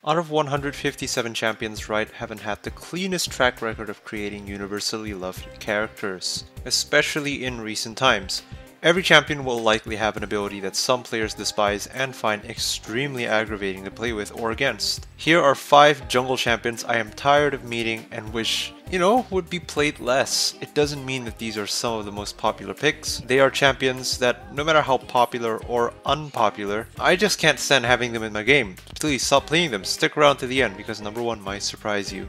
Out of 157 champions, Riot haven't had the cleanest track record of creating universally loved characters, especially in recent times. Every champion will likely have an ability that some players despise and find extremely aggravating to play with or against. Here are 5 jungle champions I am tired of meeting and wish, would be played less. It doesn't mean that these are some of the most popular picks. They are champions that, no matter how popular or unpopular, I just can't stand having them in my game. Please stop playing them, stick around to the end because number 1 might surprise you.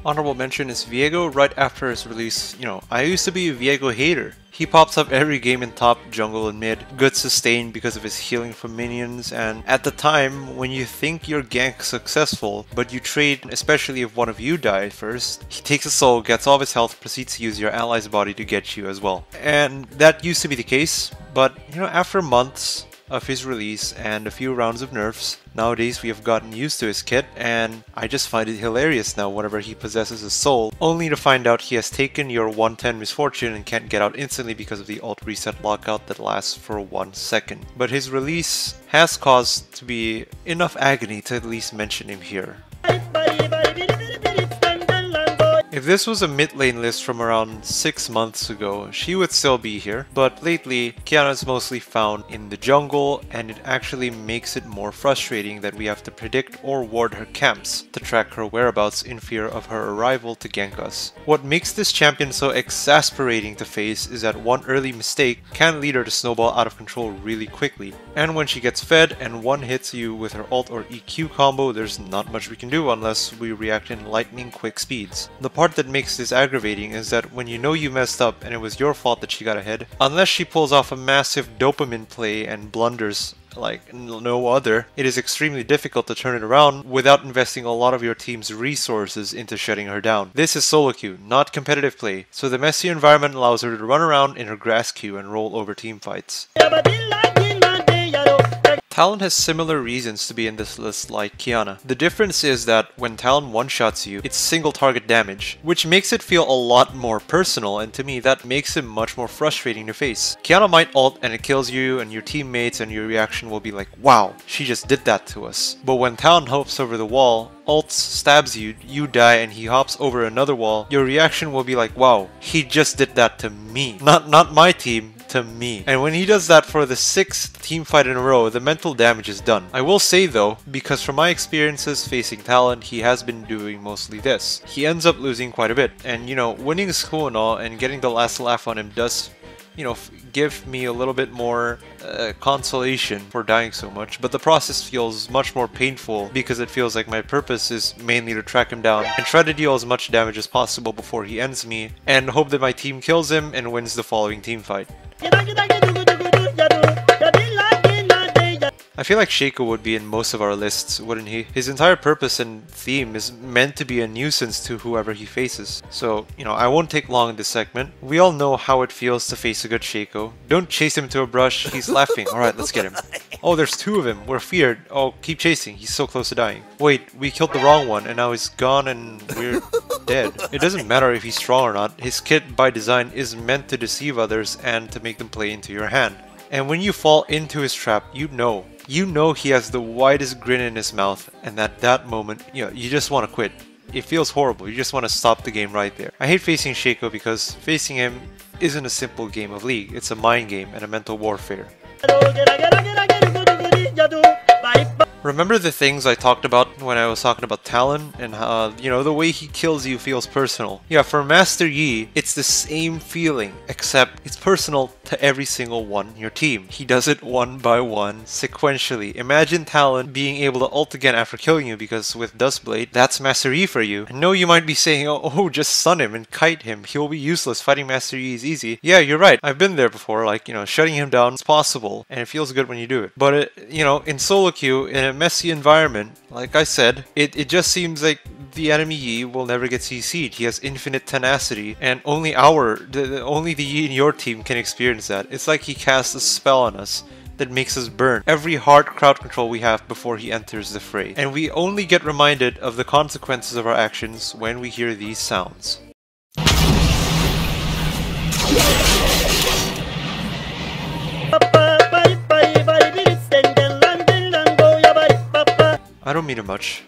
Honorable mention is Viego. Right after his release, I used to be a Viego hater. He pops up every game in top, jungle, and mid. Good sustain because of his healing from minions, and at the time, when you think your gank successful, but you trade, especially if one of you die first, he takes a soul, gets all of his health, proceeds to use your ally's body to get you as well. And that used to be the case, but after months of his release and a few rounds of nerfs, nowadays we have gotten used to his kit, and I just find it hilarious now whenever he possesses a soul, only to find out he has taken your 110 misfortune and can't get out instantly because of the alt reset lockout that lasts for 1 second. But his release has caused to be enough agony to at least mention him here. If this was a mid lane list from around 6 months ago, she would still be here, but lately, Qiyana is mostly found in the jungle, and it actually makes it more frustrating that we have to predict or ward her camps to track her whereabouts in fear of her arrival to gank us. What makes this champion so exasperating to face is that one early mistake can lead her to snowball out of control really quickly, and when she gets fed and one hits you with her ult or EQ combo, there's not much we can do unless we react in lightning quick speeds. The part that makes this aggravating is that when you know you messed up and it was your fault that she got ahead, unless she pulls off a massive dopamine play and blunders like no other, it is extremely difficult to turn it around without investing a lot of your team's resources into shutting her down. This is solo queue, not competitive play, so the messy environment allows her to run around in her grass queue and roll over team fights. Talon has similar reasons to be in this list like Qiyana. The difference is that when Talon one-shots you, it's single target damage, which makes it feel a lot more personal, and to me that makes it much more frustrating to face. Qiyana might ult and it kills you and your teammates, and your reaction will be like, wow, she just did that to us. But when Talon hops over the wall, ults, stabs you, you die, and he hops over another wall, your reaction will be like, wow, he just did that to me. Not my team, to me. And when he does that for the 6th team fight in a row, the mental damage is done. I will say though, because from my experiences facing Talon, he has been doing mostly this. He ends up losing quite a bit, and winning is cool and all, and getting the last laugh on him does give me a little bit more consolation for dying so much, but the process feels much more painful because it feels like my purpose is mainly to track him down and try to deal as much damage as possible before he ends me, and hope that my team kills him and wins the following team fight. I feel like Shaco would be in most of our lists, wouldn't he? His entire purpose and theme is meant to be a nuisance to whoever he faces. So, I won't take long in this segment. We all know how it feels to face a good Shaco. Don't chase him to a brush, he's laughing. Alright, let's get him. Oh, there's 2 of him. We're feared. Oh, keep chasing. He's so close to dying. Wait, we killed the wrong one and now he's gone and we're dead. It doesn't matter if he's strong or not. His kit by design is meant to deceive others and to make them play into your hand. And when you fall into his trap, you know he has the widest grin in his mouth, and at that moment, you just want to quit. It feels horrible, you just want to stop the game right there. I hate facing Shaco because facing him isn't a simple game of League, it's a mind game and a mental warfare. Remember the things I talked about when I was talking about Talon and how, the way he kills you feels personal. Yeah, for Master Yi, it's the same feeling, except it's personal to every single one in your team. He does it one by one, sequentially. Imagine Talon being able to ult again after killing you, because with Duskblade, that's Master Yi for you. I know you might be saying, oh, just stun him and kite him. He'll be useless. Fighting Master Yi is easy. Yeah, you're right. I've been there before. Like, shutting him down is possible, and it feels good when you do it. But, in solo queue, in a messy environment, like I said, it just seems like the enemy Yi will never get CC'd. He has infinite tenacity, and only the Yi in your team can experience that. It's like he casts a spell on us that makes us burn every hard crowd control we have before he enters the fray. And we only get reminded of the consequences of our actions when we hear these sounds. don't mean it much,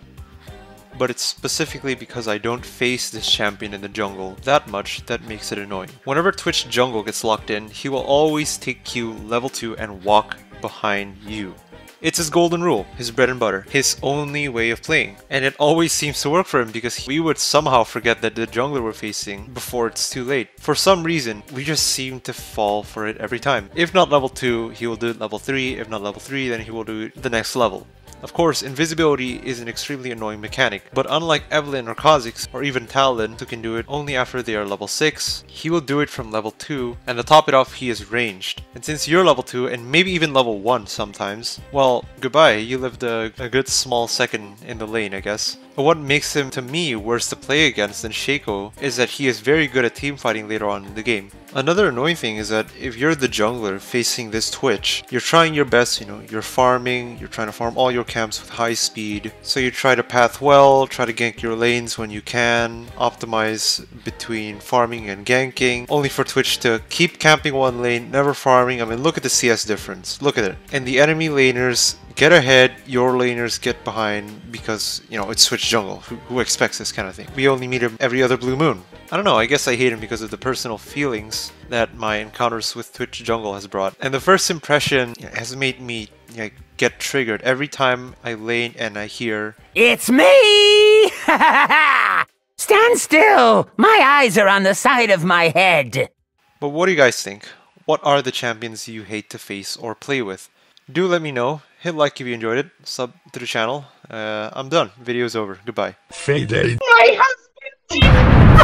but it's specifically because I don't face this champion in the jungle that much that makes it annoying. Whenever Twitch jungle gets locked in, he will always take Q level 2 and walk behind you. It's his golden rule, his bread and butter, his only way of playing. And it always seems to work for him because we would somehow forget that the jungler we're facing before it's too late. For some reason, we just seem to fall for it every time. If not level 2, he will do it level 3. If not level 3, then he will do it the next level. Of course, invisibility is an extremely annoying mechanic, but unlike Evelynn or Kha'Zix, or even Talon, who can do it only after they are level 6, he will do it from level 2, and to top it off, he is ranged. And since you're level 2, and maybe even level 1 sometimes, well, goodbye, you lived a good small second in the lane, I guess. But what makes him, to me, worse to play against than Shaco is that he is very good at teamfighting later on in the game. Another annoying thing is that if you're the jungler facing this Twitch, you're trying your best, you're farming, you're trying to farm all your camps with high speed. So you try to path well, try to gank your lanes when you can, optimize between farming and ganking, only for Twitch to keep camping one lane, never farming. I mean, look at the CS difference, look at it. And the enemy laners get ahead, your laners get behind because, it's Twitch jungle. Who expects this kind of thing? We only meet him every other blue moon. I don't know, I guess I hate him because of the personal feelings that my encounters with Twitch jungle has brought. And the first impression has made me get triggered every time I lane and I hear, "It's me! Stand still! My eyes are on the side of my head!" But what do you guys think? What are the champions you hate to face or play with? Do let me know. Hit like if you enjoyed it. Sub to the channel. I'm done. Video's over. Goodbye. Fade. My husband!